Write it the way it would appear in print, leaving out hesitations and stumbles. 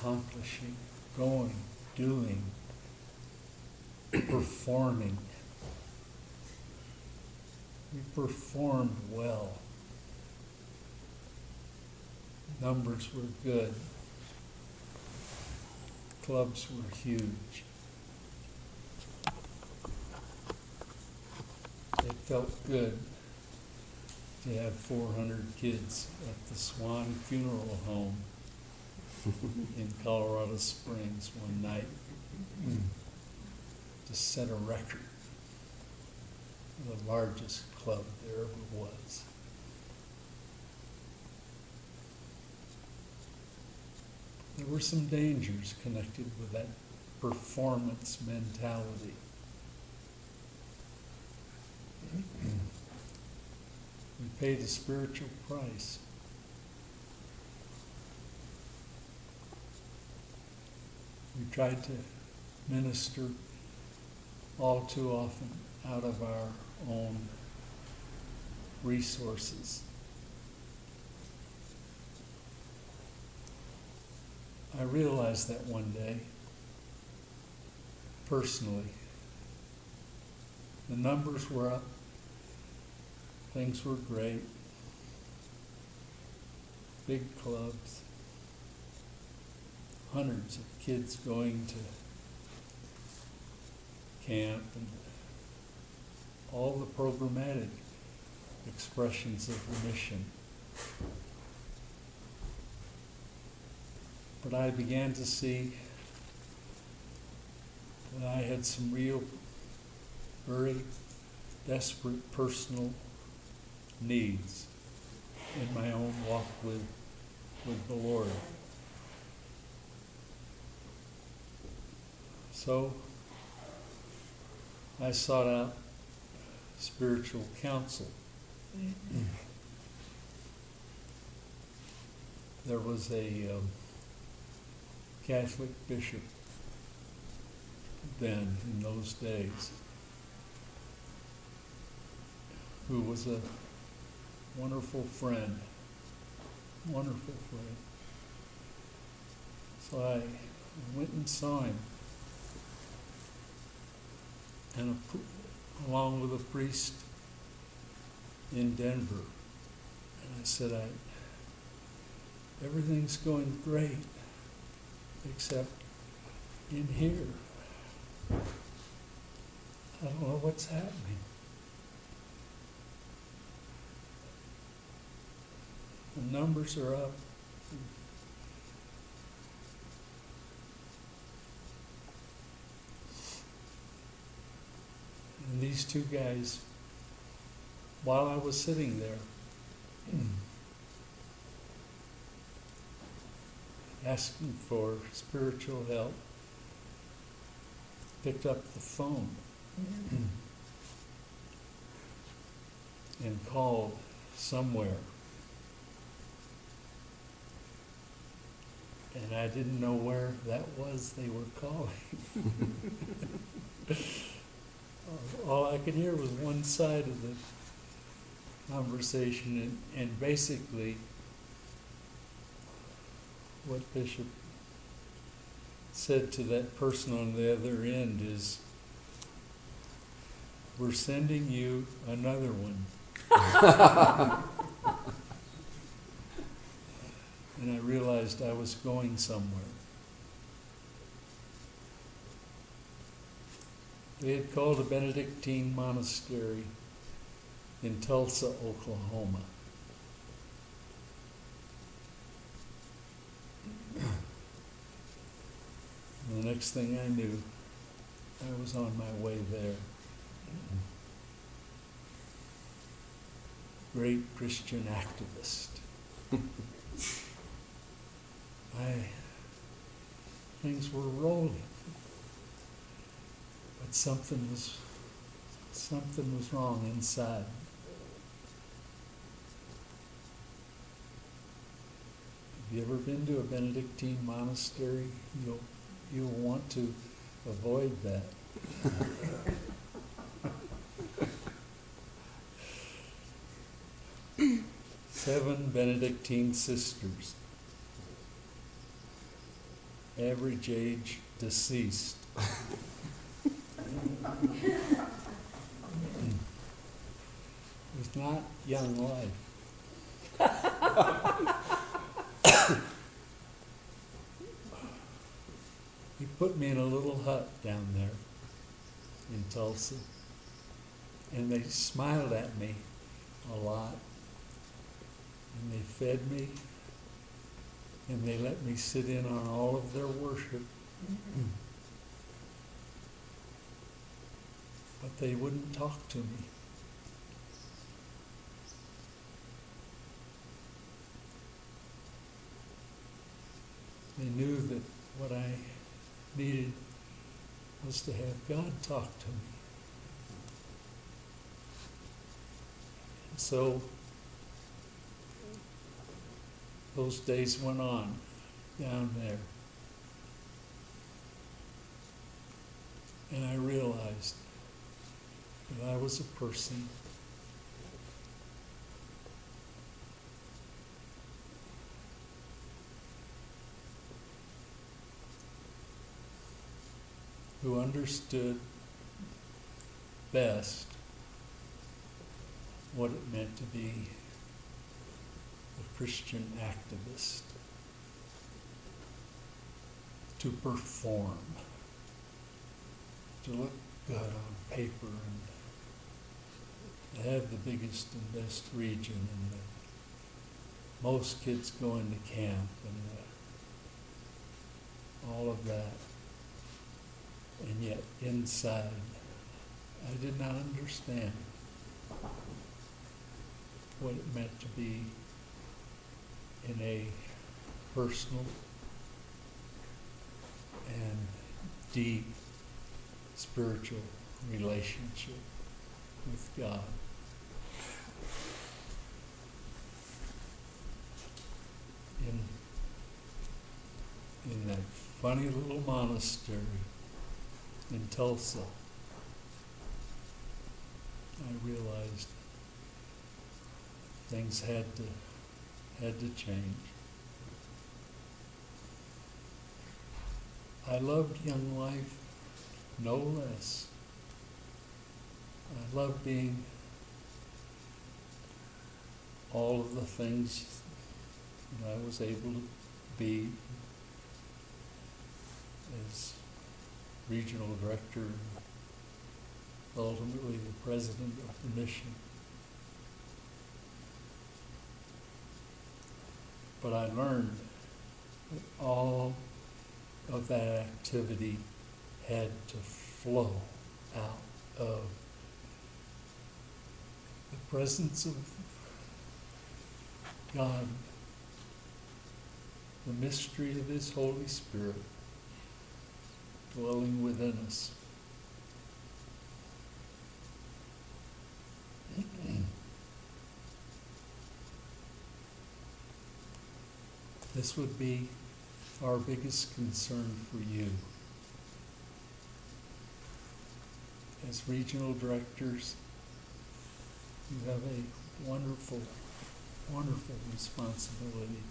accomplishing, going, doing, performing. We performed well. Numbers were good. Clubs were huge. It felt good to have 400 kids at the Swan Funeral Home in Colorado Springs one night to set a record. The largest club there ever was. There were some dangers connected with that performance mentality. We paid a spiritual price. We tried to minister all too often out of our own resources. I realized that one day, personally. The numbers were up. Things were great. Big clubs. Hundreds of kids going to camp and all the programmatic expressions of the mission. But I began to see that I had some real, very desperate personal needs in my own walk with the Lord. So I sought out spiritual counsel. There was a Catholic bishop then, in those days, who was a wonderful friend. So I went and saw him, and along with a priest in Denver. And I said, everything's going great, except in here. I don't know what's happening. The numbers are up. And these two guys, while I was sitting there, asking for spiritual help, picked up the phone and called somewhere. And I didn't know where that was they were calling. All I could hear was one side of the conversation, and basically what Bishop said to that person on the other end is, "We're sending you another one." And I realized I was going somewhere. They had called a Benedictine monastery in Tulsa, Oklahoma. And the next thing I knew, I was on my way there. Great Christian activist. Things were rolling, but something was wrong inside. Have you ever been to a Benedictine monastery? You'll want to avoid that. 7 Benedictine sisters. average age deceased. It was not young life. He put me in a little hut down there in Tulsa, and they smiled at me a lot, and they fed me, and they let me sit in on all of their worship. But they wouldn't talk to me. They knew that what I needed was to have God talk to me. And so those days went on down there. And I realized that I was a person who understood best what it meant to be a Christian activist, to perform, to look good on paper, and to have the biggest and best region, and the most kids going to camp, and all of that. And yet inside, I did not understand what it meant to be in a personal and deep spiritual relationship with God. In that funny little monastery in Tulsa, I realized things had to change. I loved young life no less. I loved being all of the things that I was able to be as regional director, and ultimately the president of the mission. But I learned that all of that activity had to flow out of the presence of God, the mystery of His Holy Spirit dwelling within us. This would be our biggest concern for you. As regional directors, you have a wonderful, wonderful responsibility